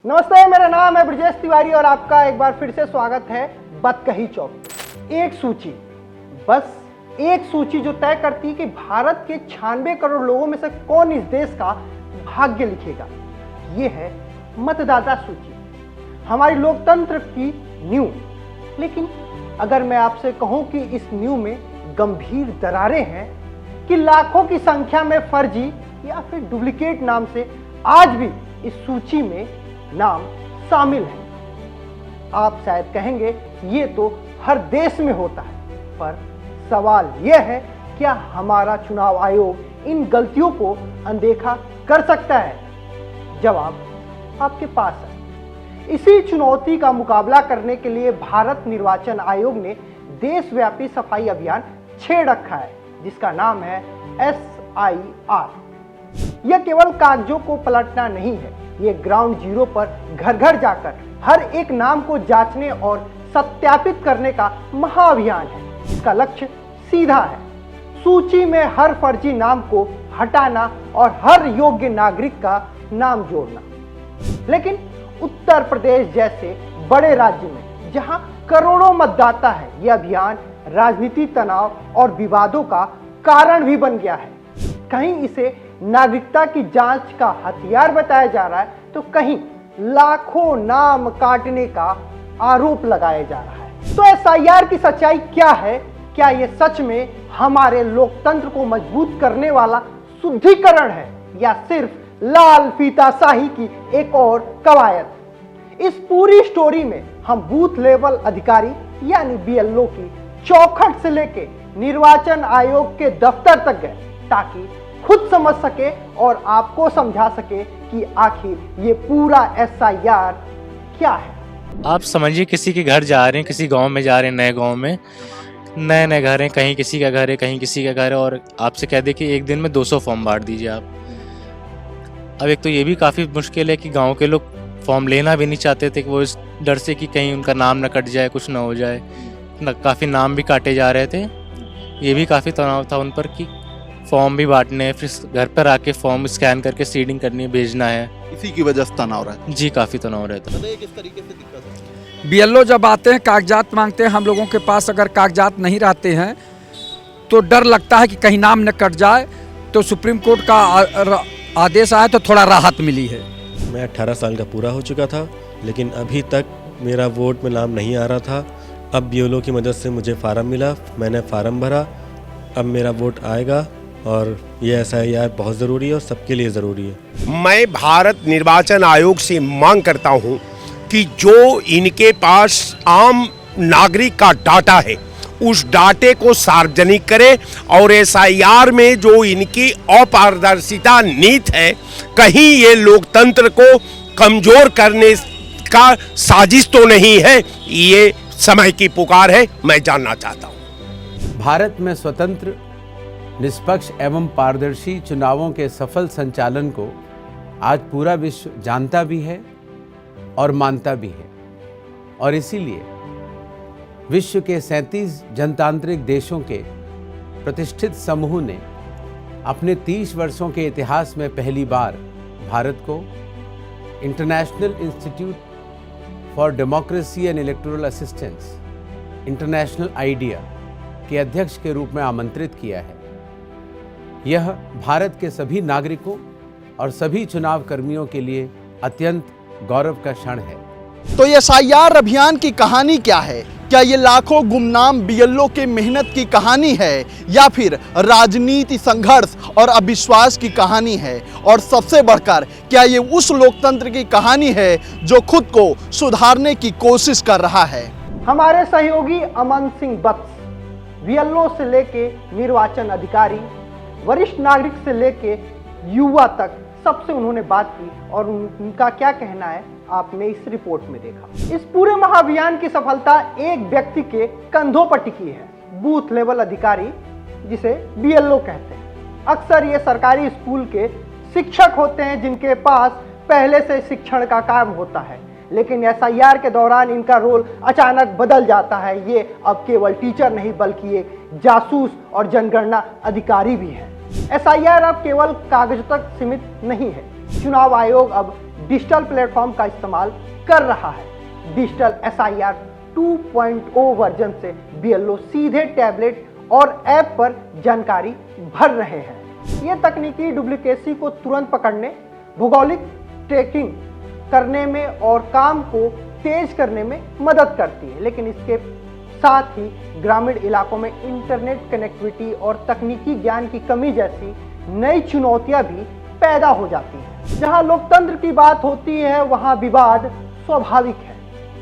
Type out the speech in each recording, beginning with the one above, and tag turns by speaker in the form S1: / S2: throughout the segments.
S1: नमस्ते, मेरा नाम है ब्रजेश तिवारी और आपका एक बार फिर से स्वागत है बतकही चौक। एक सूची, बस एक सूची जो तय करती है कि भारत के 96 करोड़ लोगों में से कौन इस देश का भाग्य लिखेगा। ये है मतदाता सूची, हमारी लोकतंत्र की नींव। लेकिन अगर मैं आपसे कहूं कि इस नींव में गंभीर दरारें हैं, कि लाखों की संख्या में फर्जी या फिर डुप्लीकेट नाम से आज भी इस सूची में नाम शामिल है। आप शायद कहेंगे ये तो हर देश में होता है, पर सवाल यह है, क्या हमारा चुनाव आयोग इन गलतियों को अनदेखा कर सकता है? जवाब आपके पास है। इसी चुनौती का मुकाबला करने के लिए भारत निर्वाचन आयोग ने देशव्यापी सफाई अभियान छेड़ रखा है, जिसका नाम है SIR। यह केवल कागजों को पलटना नहीं है, ये ग्राउंड जीरो पर घर घर जाकर हर एक नाम को जांचने और सत्यापित करने का महाअभियान है। इसका लक्ष्य सीधा है, सूची में हर फर्जी नाम को हटाना और हर योग्य नागरिक का नाम जोड़ना। लेकिन उत्तर प्रदेश जैसे बड़े राज्य में, जहां करोड़ों मतदाता है, यह अभियान राजनीति, तनाव और विवादों का कारण भी बन गया है। कहीं इसे नागरिकता की जांच का हथियार बताया जा रहा है, तो कहीं लाखों नाम काटने का आरोप लगाया जा रहा है। तो SIR की सच्चाई क्या है? क्या यह सच में हमारे लोकतंत्र को मजबूत करने वाला शुद्धिकरण है, या सिर्फ लाल फीताशाही की एक और कवायद? इस पूरी स्टोरी में हम बूथ लेवल अधिकारी यानी BLO की चौखट से लेके निर्वाचन आयोग के दफ्तर तक गए, ताकि खुद समझ सके और आपको समझा सके कि आखिर ये पूरा SIR क्या है।
S2: आप समझिए, किसी के घर जा रहे हैं, किसी गांव में जा रहे हैं, नए गांव में नए घर हैं, कहीं किसी का घर है, कहीं किसी का घर है, और आपसे कह दे कि एक दिन में 200 फॉर्म बांट दीजिए आप। अब एक तो ये भी काफ़ी मुश्किल है कि गांव के लोग फॉर्म लेना भी नहीं चाहते थे, कि वो इस डर से कि कहीं उनका नाम न कट जाए, कुछ ना हो जाए। काफ़ी नाम भी काटे जा रहे थे। ये भी काफ़ी तनाव था उन पर कि फॉर्म भी बांटने, फिर घर पर आके फॉर्म स्कैन करके सीडिंग करनी है, भेजना है।
S3: इसी की वजह से तनाव रहता है।
S2: जी, काफ़ी तनाव रहता है।
S3: किस तरीके से दिक्कत है?
S4: BLO जब आते हैं, कागजात मांगते हैं, हम लोगों के पास अगर कागजात नहीं रहते हैं तो डर लगता है कि कहीं नाम न कट जाए। तो सुप्रीम कोर्ट का आदेश आया तो थोड़ा राहत मिली है।
S5: मैं 18 साल का पूरा हो चुका था, लेकिन अभी तक मेरा वोट में नाम नहीं आ रहा था। अब BLO की मदद से मुझे फार्म मिला, मैंने फार्म भरा, अब मेरा वोट आएगा। और ये SIR बहुत ज़रूरी है और सबके लिए ज़रूरी है।
S6: मैं भारत निर्वाचन आयोग से मांग करता हूं कि जो इनके पास आम नागरिक का डाटा है, उस डाटे को सार्वजनिक करे, और SIR में जो इनकी अपारदर्शिता नीति है, कहीं ये लोकतंत्र को कमजोर करने का साजिश तो नहीं है। ये समय की पुकार है, मैं जानना चाहता हूं।
S7: भारत में स्वतंत्र, निष्पक्ष एवं पारदर्शी चुनावों के सफल संचालन को आज पूरा विश्व जानता भी है और मानता भी है, और इसीलिए विश्व के 37 जनतांत्रिक देशों के प्रतिष्ठित समूह ने अपने 30 वर्षों के इतिहास में पहली बार भारत को international institute for democracy and electoral assistance, international idea के अध्यक्ष के रूप में आमंत्रित किया है। यह भारत के सभी नागरिकों और सभी चुनाव कर्मियों के लिए अत्यंत गौरव का क्षण है।
S3: तो ये SIR अभियान की कहानी क्या है? क्या ये लाखों गुमनाम BLO के मेहनत की कहानी है, या फिर राजनीति, संघर्ष और अविश्वास की कहानी है? और सबसे बढ़कर, क्या ये उस लोकतंत्र की कहानी है जो खुद को सुधारने की कोशिश कर रहा है?
S1: हमारे सहयोगी अमन सिंह बत्स, BLO से लेके निर्वाचन अधिकारी, वरिष्ठ नागरिक से लेके युवा तक, सबसे उन्होंने बात की और उनका क्या कहना है आपने इस रिपोर्ट में देखा। इस पूरे महाअभियान की सफलता एक व्यक्ति के कंधों पर टिकी है, बूथ लेवल अधिकारी, जिसे BLO कहते हैं। अक्सर ये सरकारी स्कूल के शिक्षक होते हैं, जिनके पास पहले से शिक्षण का काम होता है, लेकिन SIR के दौरान इनका रोल अचानक बदल जाता है। ये अब केवल टीचर नहीं, बल्कि एक जासूस और जनगणना अधिकारी भी है। SIR अब केवल कागज तक सीमित नहीं है। चुनाव आयोग अब डिजिटल प्लेटफॉर्म का इस्तेमाल कर रहा है। डिजिटल SIR 2.0 वर्जन से BLO सीधे टैबलेट और ऐप पर जानकारी भर रहे हैं। ये तकनीकी डुप्लीकेसी को तुरंत पकड़ने, भौगोलिक ट्रैकिंग करने में और काम को तेज करने में मदद करती है, लेकिन इसके साथ ही ग्रामीण इलाकों में इंटरनेट कनेक्टिविटी और तकनीकी ज्ञान की कमी जैसी नई चुनौतियां भी पैदा हो जाती हैं। जहां लोकतंत्र की बात होती है वहां विवाद स्वाभाविक है,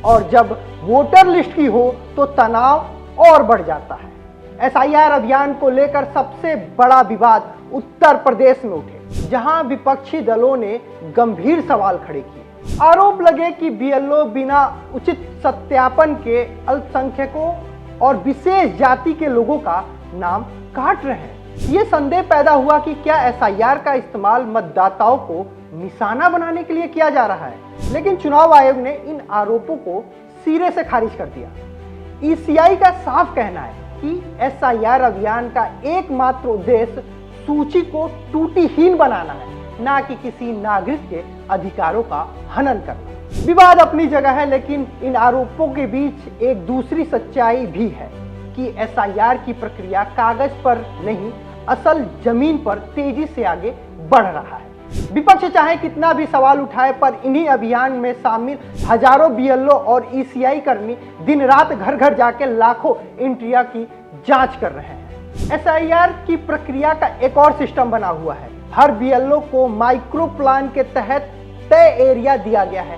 S1: और जब वोटर लिस्ट की हो तो तनाव और बढ़ जाता है। SIR अभियान को लेकर सबसे बड़ा विवाद उत्तर प्रदेश में उठे, जहां विपक्षी दलों ने गंभीर सवाल खड़े किए। आरोप लगे कि BLO बिना उचित सत्यापन के अल्पसंख्यकों और विशेष जाति के लोगों का नाम काट रहे हैं। ये संदेह पैदा हुआ कि क्या SIR का इस्तेमाल मतदाताओं को निशाना बनाने के लिए किया जा रहा है, लेकिन चुनाव आयोग ने इन आरोपों को सिरे से खारिज कर दिया। ECI का साफ कहना है कि SIR अभियान का एकमात्र उद्देश्य सूची को त्रुटिहीन बनाना है, ना कि किसी नागरिक के अधिकारों का हनन करना। विवाद अपनी जगह है, लेकिन इन आरोपों के बीच एक दूसरी सच्चाई भी है कि SIR की प्रक्रिया कागज पर नहीं, असल जमीन पर तेजी से आगे बढ़ रहा है। विपक्ष चाहे कितना भी सवाल उठाए, पर इन्हीं अभियान में शामिल हजारों BLO और ECI कर्मी दिन रात घर घर जाके लाखों एंट्रिया की जांच कर रहे हैं। SIR की प्रक्रिया का एक और सिस्टम बना हुआ है। हर BLO को माइक्रो प्लान के तहत तय एरिया दिया गया है,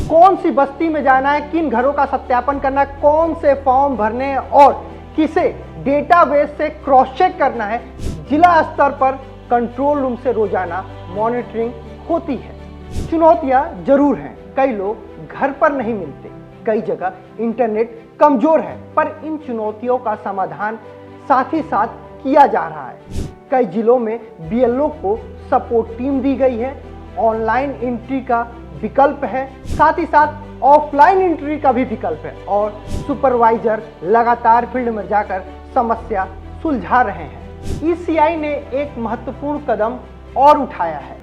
S1: कौन सी बस्ती में जाना है, किन घरों का सत्यापन करना है, कौन से फॉर्म भरने हैं और किसे डेटाबेस से क्रॉस चेक करना है। जिला स्तर पर कंट्रोल रूम से रोजाना मॉनिटरिंग होती है। चुनौतियां जरूर हैं, कई लोग घर पर नहीं मिलते, कई जगह इंटरनेट कमजोर है, पर इन चुनौतियों का समाधान साथ ही साथ किया जा रहा है। कई जिलों में BLO को सपोर्ट टीम दी गई है, ऑनलाइन एंट्री का विकल्प है, साथ ही साथ ऑफलाइन एंट्री का भी विकल्प है, और सुपरवाइजर लगातार फील्ड में जाकर समस्या सुलझा रहे हैं। ECI ने एक महत्वपूर्ण कदम और उठाया है।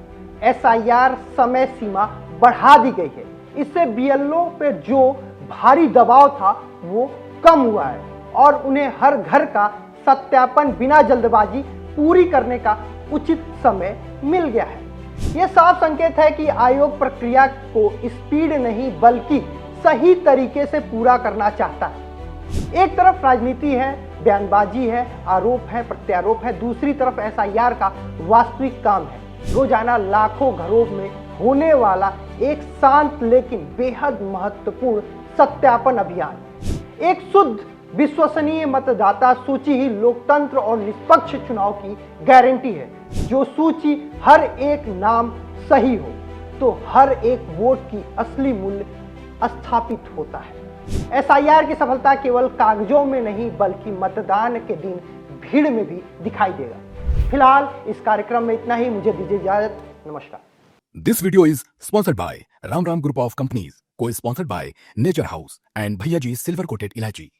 S1: SIR समय सीमा बढ़ा दी गई है। इससे BLO पे जो भारी दबाव था वो कम हुआ है, और उन्हें हर घर का सत्यापन बिना जल्दबाजी पूरी करने का उचित समय मिल गया है। यह साफ संकेत है कि आयोग प्रक्रिया को स्पीड नहीं बल्कि सही तरीके से पूरा करना चाहता है। एक तरफ राजनीति है, बयानबाजी है, आरोप है, प्रत्यारोप है, दूसरी तरफ SIR का वास्तविक काम है। रोजाना लाखों घरों में होने वाला एक शांत लेकिन बेहद महत्वपूर्ण सत्यापन अभियान। एक शुद्ध विश्वसनीय मतदाता सूची ही लोकतंत्र और निष्पक्ष चुनाव की गारंटी है। जो सूची हर एक नाम सही हो तो हर एक वोट की असली मूल्य स्थापित होता है। SIR की सफलता केवल कागजों में नहीं बल्कि मतदान के दिन भीड़ में भी दिखाई देगा। फिलहाल इस कार्यक्रम में इतना ही, मुझे दीजिए इजाजत। नमस्कार।
S8: This video is sponsored by Ram Ram Group of Companies, co-sponsored by Nature House and Bhaiya Ji Silver Coated Ilaichi.